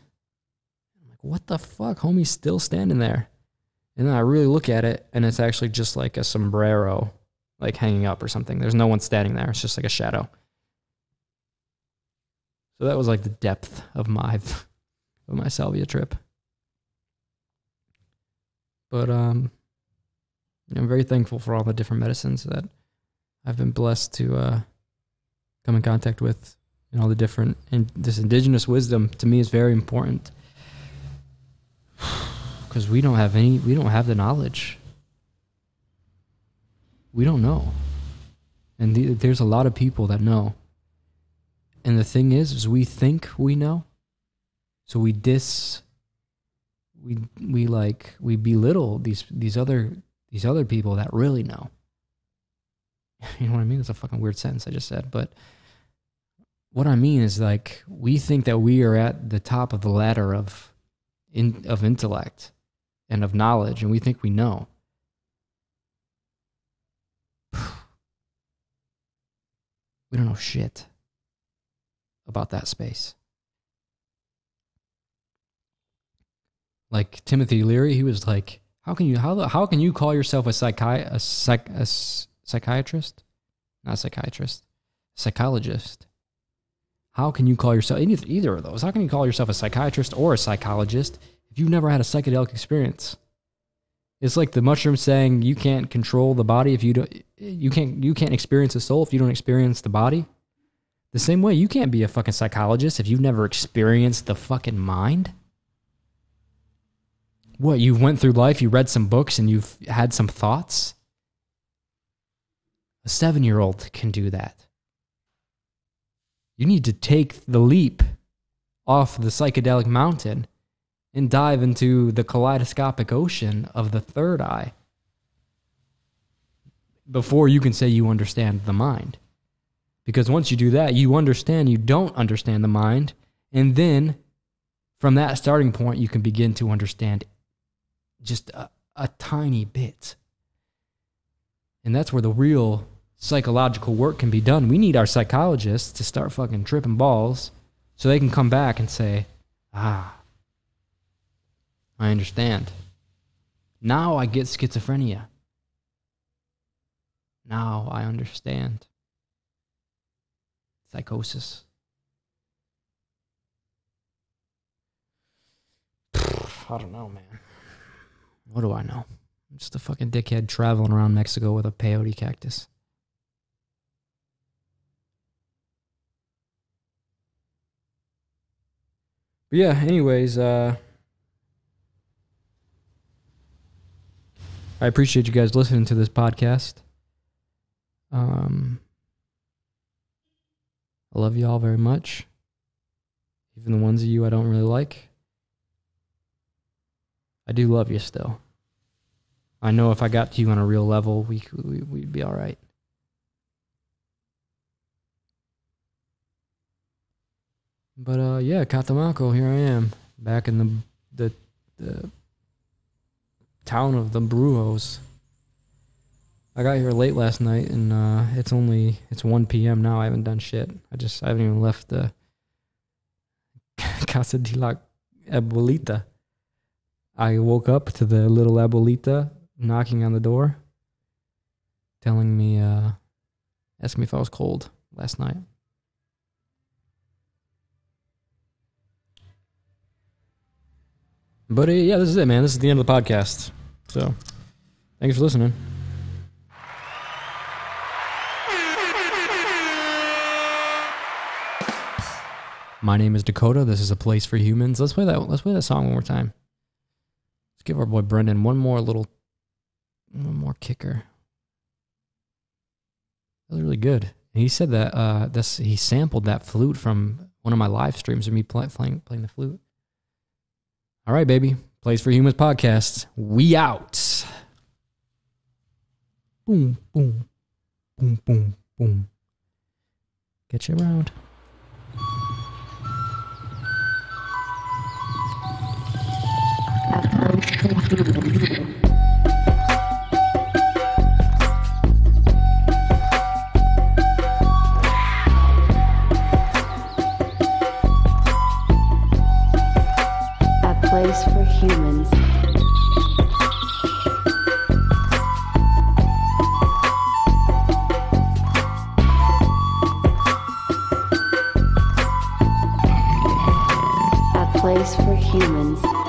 I'm like, what the fuck? Homie's still standing there. And then I really look at it, and it's actually just like a sombrero, like hanging up or something. There's no one standing there. It's just like a shadow. So that was like the depth of my salvia trip. But I'm very thankful for all the different medicines that I've been blessed to come in contact with, and all the different, and this indigenous wisdom to me is very important, because we don't have the knowledge. We don't know, and there's a lot of people that know. And the thing is we think we know, so we belittle these other people that really know. You know what I mean? That's a fucking weird sentence I just said, but what I mean is, like, we think that we are at the top of the ladder of intellect and of knowledge, and we think we know. We don't know shit about that space. Like Timothy Leary, he was like, how can you call yourself a psychiatrist? Not psychiatrist. Psychologist. How can you call yourself either of those? How can you call yourself a psychiatrist or a psychologist if You never had a psychedelic experience. It's like the mushroom saying you can't control the body if you don't. You can't experience the soul if you don't experience the body. The same way, you can't be a fucking psychologist if you've never experienced the fucking mind. What, you went through life, you read some books, and you've had some thoughts? A 7-year-old can do that. You need to take the leap off the psychedelic mountain and dive into the kaleidoscopic ocean of the third eye before you can say you understand the mind. Because once you do that, you understand you don't understand the mind, and then from that starting point, you can begin to understand just a tiny bit. And that's where the real psychological work can be done. We need our psychologists to start fucking tripping balls so they can come back and say, I understand. Now I get schizophrenia. Now I understand. Psychosis. I don't know, man. What do I know? I'm just a fucking dickhead traveling around Mexico with a peyote cactus. But yeah, anyways, I appreciate you guys listening to this podcast. I love you all very much. Even the ones of you I don't really like. I do love you still. I know if I got to you on a real level, we'd be all right. But yeah, Catemaco, here I am, back in the town of the Brujos. I got here late last night, and it's 1 p.m. now. I haven't done shit. I haven't even left the Casa de la Abuelita. I woke up to the little Abuelita knocking on the door, telling me, asking me if I was cold last night. But yeah, this is it, man. This is the end of the podcast. So, thanks for listening. My name is Dakota. This is A Place for Humans. Let's play that song one more time. Let's give our boy Brendan one more kicker. That was really good. And he said that he sampled that flute from one of my live streams of me playing the flute. All right, baby. Place for Humans podcast. We out. Boom, boom, boom, boom, boom. Get you around. A place for humans. A place for humans.